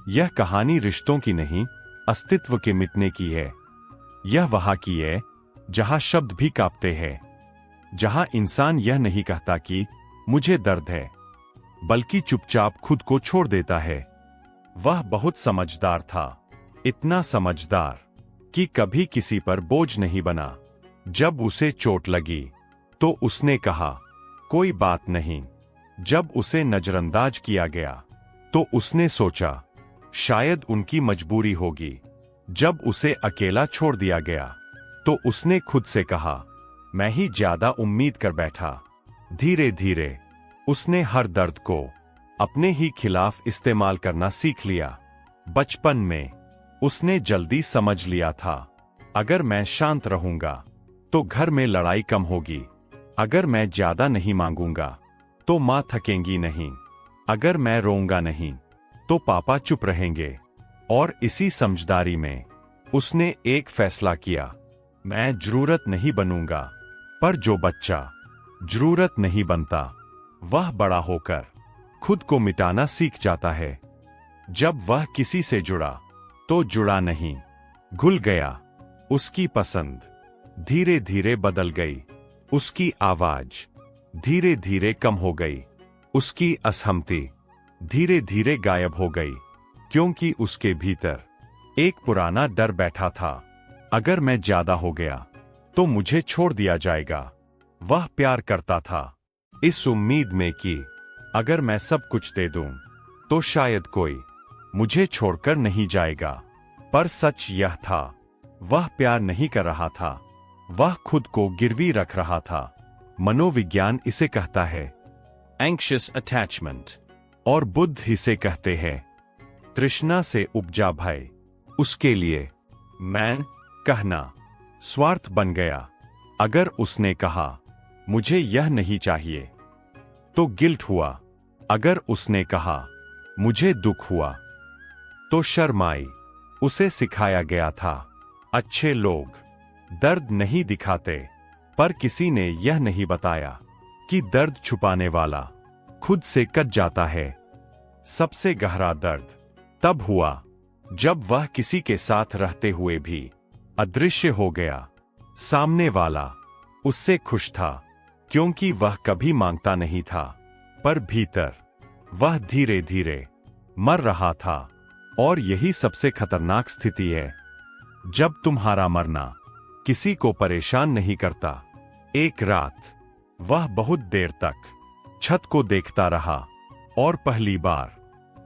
यह कहानी रिश्तों की नहीं, अस्तित्व के मिटने की है। यह वहां की है जहां शब्द भी कांपते हैं, जहां इंसान यह नहीं कहता कि मुझे दर्द है, बल्कि चुपचाप खुद को छोड़ देता है। वह बहुत समझदार था, इतना समझदार कि कभी किसी पर बोझ नहीं बना। जब उसे चोट लगी तो उसने कहा, कोई बात नहीं। जब उसे नजरअंदाज किया गया तो उसने सोचा, शायद उनकी मजबूरी होगी। जब उसे अकेला छोड़ दिया गया तो उसने खुद से कहा, मैं ही ज्यादा उम्मीद कर बैठा। धीरे धीरे उसने हर दर्द को अपने ही खिलाफ इस्तेमाल करना सीख लिया। बचपन में उसने जल्दी समझ लिया था, अगर मैं शांत रहूंगा तो घर में लड़ाई कम होगी। अगर मैं ज्यादा नहीं मांगूंगा तो मां थकेंगी नहीं। अगर मैं रोऊंगा नहीं तो पापा चुप रहेंगे। और इसी समझदारी में उसने एक फैसला किया, मैं जरूरत नहीं बनूंगा। पर जो बच्चा जरूरत नहीं बनता, वह बड़ा होकर खुद को मिटाना सीख जाता है। जब वह किसी से जुड़ा तो जुड़ा नहीं, घुल गया। उसकी पसंद धीरे धीरे बदल गई, उसकी आवाज धीरे धीरे कम हो गई, उसकी असहमति धीरे धीरे गायब हो गई, क्योंकि उसके भीतर एक पुराना डर बैठा था, अगर मैं ज्यादा हो गया तो मुझे छोड़ दिया जाएगा। वह प्यार करता था इस उम्मीद में कि अगर मैं सब कुछ दे दूं तो शायद कोई मुझे छोड़कर नहीं जाएगा। पर सच यह था, वह प्यार नहीं कर रहा था, वह खुद को गिरवी रख रहा था। मनोविज्ञान इसे कहता है एंग्शियस अटैचमेंट, और बुद्ध इसे कहते हैं तृष्णा से उपजा भय। उसके लिए मैं कहना स्वार्थ बन गया। अगर उसने कहा, मुझे यह नहीं चाहिए, तो गिल्ट हुआ। अगर उसने कहा, मुझे दुख हुआ, तो शर्म आई। उसे सिखाया गया था, अच्छे लोग दर्द नहीं दिखाते। पर किसी ने यह नहीं बताया कि दर्द छुपाने वाला खुद से कट जाता है। सबसे गहरा दर्द तब हुआ जब वह किसी के साथ रहते हुए भी अदृश्य हो गया। सामने वाला उससे खुश था क्योंकि वह कभी मांगता नहीं था, पर भीतर वह धीरे धीरे मर रहा था। और यही सबसे खतरनाक स्थिति है, जब तुम्हारा मरना किसी को परेशान नहीं करता। एक रात वह बहुत देर तक छत को देखता रहा और पहली बार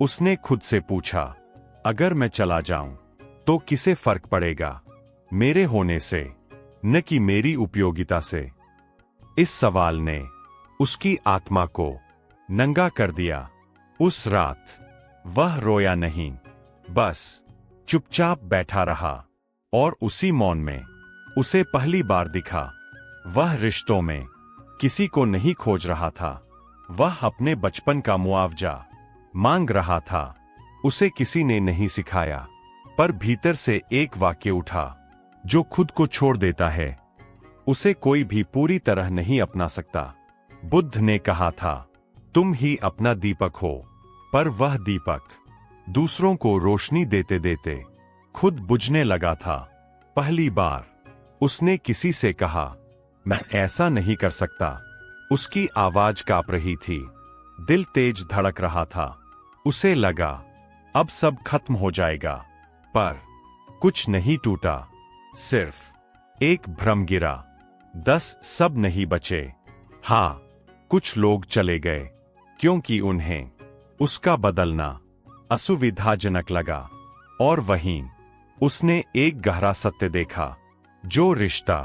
उसने खुद से पूछा, अगर मैं चला जाऊं तो किसे फर्क पड़ेगा, मेरे होने से न कि मेरी उपयोगिता से। इस सवाल ने उसकी आत्मा को नंगा कर दिया। उस रात वह रोया नहीं, बस चुपचाप बैठा रहा। और उसी मौन में उसे पहली बार दिखा, वह रिश्तों में किसी को नहीं खोज रहा था, वह अपने बचपन का मुआवजा मांग रहा था। उसे किसी ने नहीं सिखाया, पर भीतर से एक वाक्य उठा, जो खुद को छोड़ देता है उसे कोई भी पूरी तरह नहीं अपना सकता। बुद्ध ने कहा था, तुम ही अपना दीपक हो। पर वह दीपक दूसरों को रोशनी देते देते खुद बुझने लगा था। पहली बार उसने किसी से कहा, मैं ऐसा नहीं कर सकता। उसकी आवाज कांप रही थी, दिल तेज धड़क रहा था। उसे लगा अब सब खत्म हो जाएगा, पर कुछ नहीं टूटा, सिर्फ एक भ्रम गिरा। 10 सब नहीं बचे। हाँ, कुछ लोग चले गए क्योंकि उन्हें उसका बदलना असुविधाजनक लगा। और वहीं उसने एक गहरा सत्य देखा, जो रिश्ता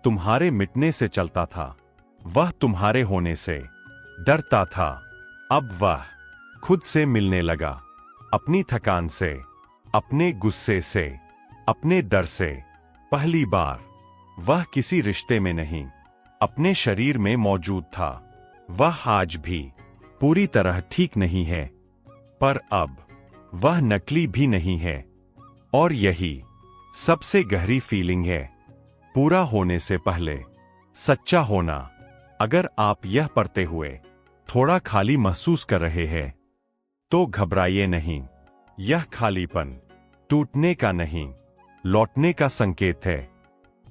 तुम्हारे मिटने से चलता था, वह तुम्हारे होने से डरता था। अब वह खुद से मिलने लगा, अपनी थकान से, अपने गुस्से से, अपने डर से। पहली बार वह किसी रिश्ते में नहीं, अपने शरीर में मौजूद था। वह आज भी पूरी तरह ठीक नहीं है, पर अब वह नकली भी नहीं है। और यही सबसे गहरी फीलिंग है, पूरा होने से पहले सच्चा होना। अगर आप यह पढ़ते हुए थोड़ा खाली महसूस कर रहे हैं, तो घबराइए नहीं। यह खालीपन टूटने का नहीं, लौटने का संकेत है।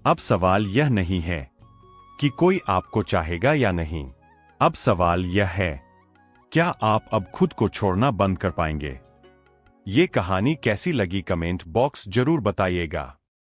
अब सवाल यह नहीं है कि कोई आपको चाहेगा या नहीं। अब सवाल यह है, क्या आप अब खुद को छोड़ना बंद कर पाएंगे? ये कहानी कैसी लगी कमेंट बॉक्स जरूर बताइएगा।